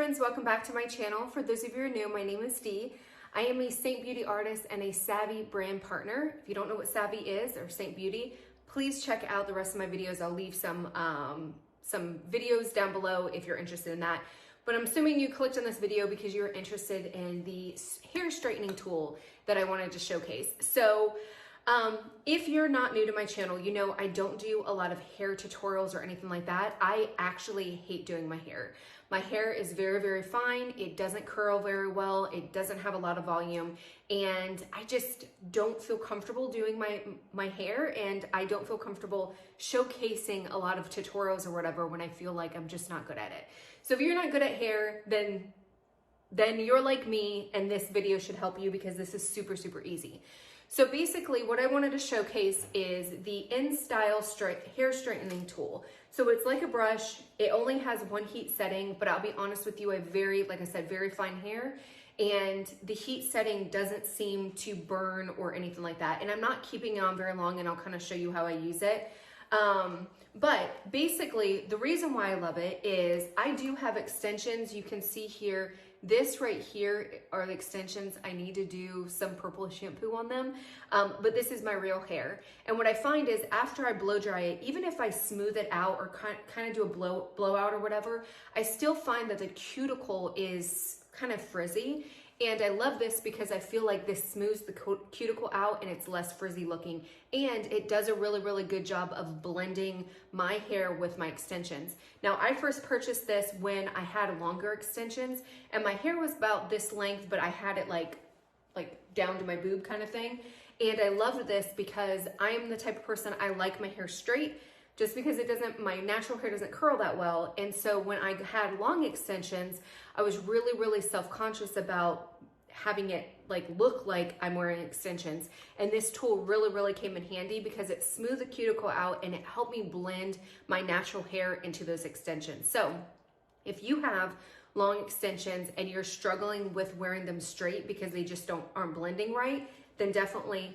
friends, welcome back to my channel. For those of you who are new, my name is Dee. I am a Saint Beauty artist and a Savvi brand partner. If you don't know what Savvi is or Saint Beauty, please check out the rest of my videos. I'll leave some videos down below if you're interested in that. But I'm assuming you clicked on this video because you're interested in the hair straightening tool that I wanted to showcase. So if you're not new to my channel, you know I don't do a lot of hair tutorials or anything like that. I actually hate doing my hair. My hair is very, very fine. It doesn't curl very well. It doesn't have a lot of volume. And I just don't feel comfortable doing my hair, and I don't feel comfortable showcasing a lot of tutorials or whatever when I feel like I'm just not good at it. So if you're not good at hair, then you're like me, and this video should help you because this is super, super easy. So basically what I wanted to showcase is the Instyler hair straightening tool. So it's like a brush. It only has one heat setting, but I'll be honest with you, I have very, like I said, very fine hair, and the heat setting doesn't seem to burn or anything like that. And I'm not keeping it on very long, and I'll kind of show you how I use it. But basically the reason why I love it is I do have extensions. You can see here, this right here are the extensions. I need to do some purple shampoo on them, but this is my real hair. And what I find is after I blow dry it, even if I smooth it out or kind of do a blowout or whatever, I still find that the cuticle is kind of frizzy. And I love this because I feel like this smooths the cuticle out and it's less frizzy looking. And it does a really, really good job of blending my hair with my extensions. Now, I first purchased this when I had longer extensions, and my hair was about this length, but I had it like down to my boob kind of thing. And I loved this because I am the type of person, I like my hair straight, just because my natural hair doesn't curl that well. And so when I had long extensions, I was really, really self-conscious about having it look like I'm wearing extensions. And this tool really, really came in handy because it smoothed the cuticle out and it helped me blend my natural hair into those extensions. So if you have long extensions and you're struggling with wearing them straight because they just aren't blending right, then definitely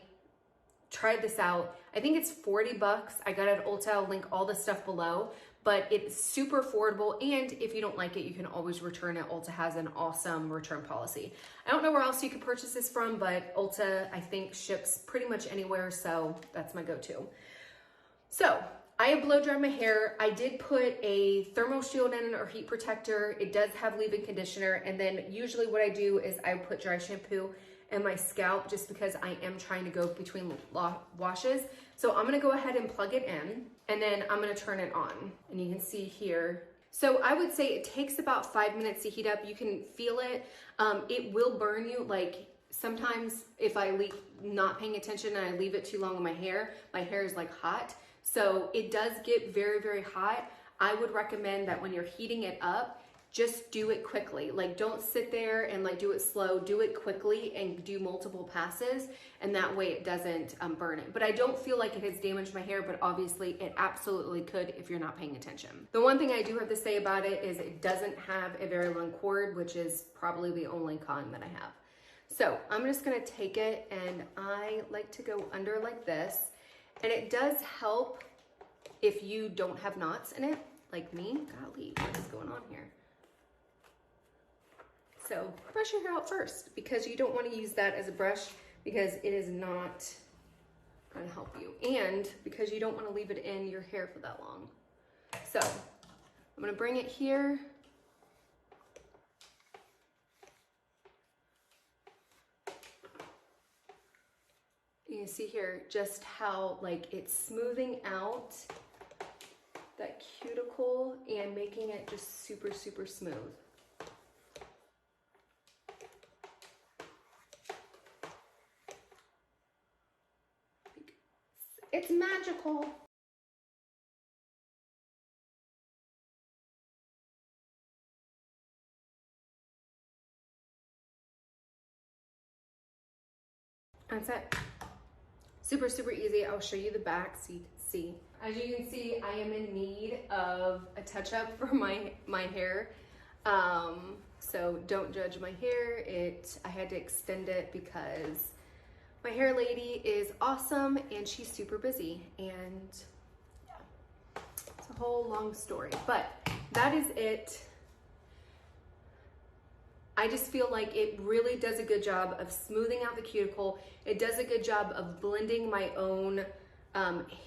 try this out. I think it's 40 bucks. I got it at Ulta. I'll link all the stuff below, but it's super affordable. And if you don't like it, you can always return it. Ulta has an awesome return policy. I don't know where else you could purchase this from, but Ulta, I think, ships pretty much anywhere. So that's my go-to. So I have blow dried my hair. I did put a thermal shield in or heat protector. It does have leave-in conditioner. And then usually what I do is I put dry shampoo in my scalp just because I am trying to go between washes. So I'm gonna go ahead and plug it in, and then I'm gonna turn it on. And you can see here. So I would say it takes about 5 minutes to heat up. You can feel it. It will burn you. Like sometimes if I not paying attention and I leave it too long on my hair is like hot. So it does get very, very hot. I would recommend that when you're heating it up, just do it quickly. Like don't sit there and do it slow, do it quickly and do multiple passes, and that way it doesn't burn it. But I don't feel like it has damaged my hair, but obviously it absolutely could if you're not paying attention. The one thing I do have to say about it is it doesn't have a very long cord, which is probably the only con that I have. So I'm just gonna take it, and I like to go under like this, and it does help if you don't have knots in it, like me. Golly, what is going on here? So brush your hair out first, because you don't want to use that as a brush because it is not going to help you, and because you don't want to leave it in your hair for that long. So I'm going to bring it here. You can see here just how it's smoothing out that cuticle and making it just super, super smooth. It's magical. That's it. Super, super easy. I'll show you the back so you can see. As you can see, I am in need of a touch-up for my hair. So don't judge my hair. I had to extend it because my hair lady is awesome and she's super busy, and yeah, it's a whole long story, but that is it. I just feel like it really does a good job of smoothing out the cuticle. It does a good job of blending my own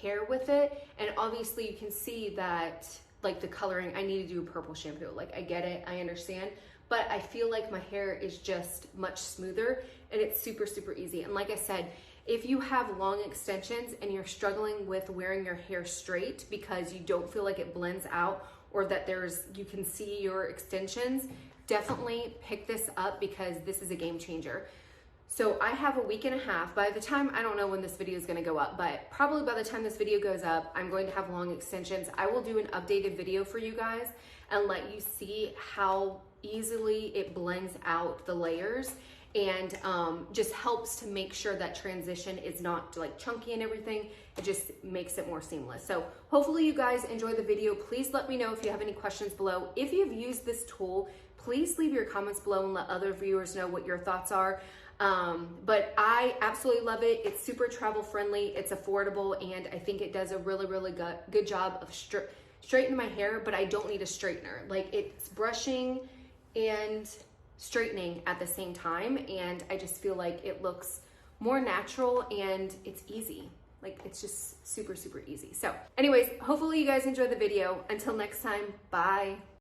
hair with it. And obviously you can see that like the coloring, I need to do a purple shampoo. Like I get it, I understand, but I feel like my hair is just much smoother and it's super, super easy. And like I said, if you have long extensions and you're struggling with wearing your hair straight because you don't feel like it blends out or that you can see your extensions, definitely pick this up because this is a game changer. So I have a week and a half. By the time, I don't know when this video is gonna go up, but probably by the time this video goes up, I'm going to have long extensions. I will do an updated video for you guys and let you see how easily it blends out the layers and just helps to make sure that transition is not like chunky and everything. It just makes it more seamless. So hopefully you guys enjoy the video. Please let me know if you have any questions below. If you've used this tool, please leave your comments below and let other viewers know what your thoughts are. But I absolutely love it. It's super travel friendly, it's affordable, and I think it does a really, really good job of straightening my hair, but I don't need a straightener. Like it's brushing and straightening at the same time, and I just feel like it looks more natural and it's easy. Like it's just super, super easy. So anyways, hopefully you guys enjoyed the video. Until next time, bye.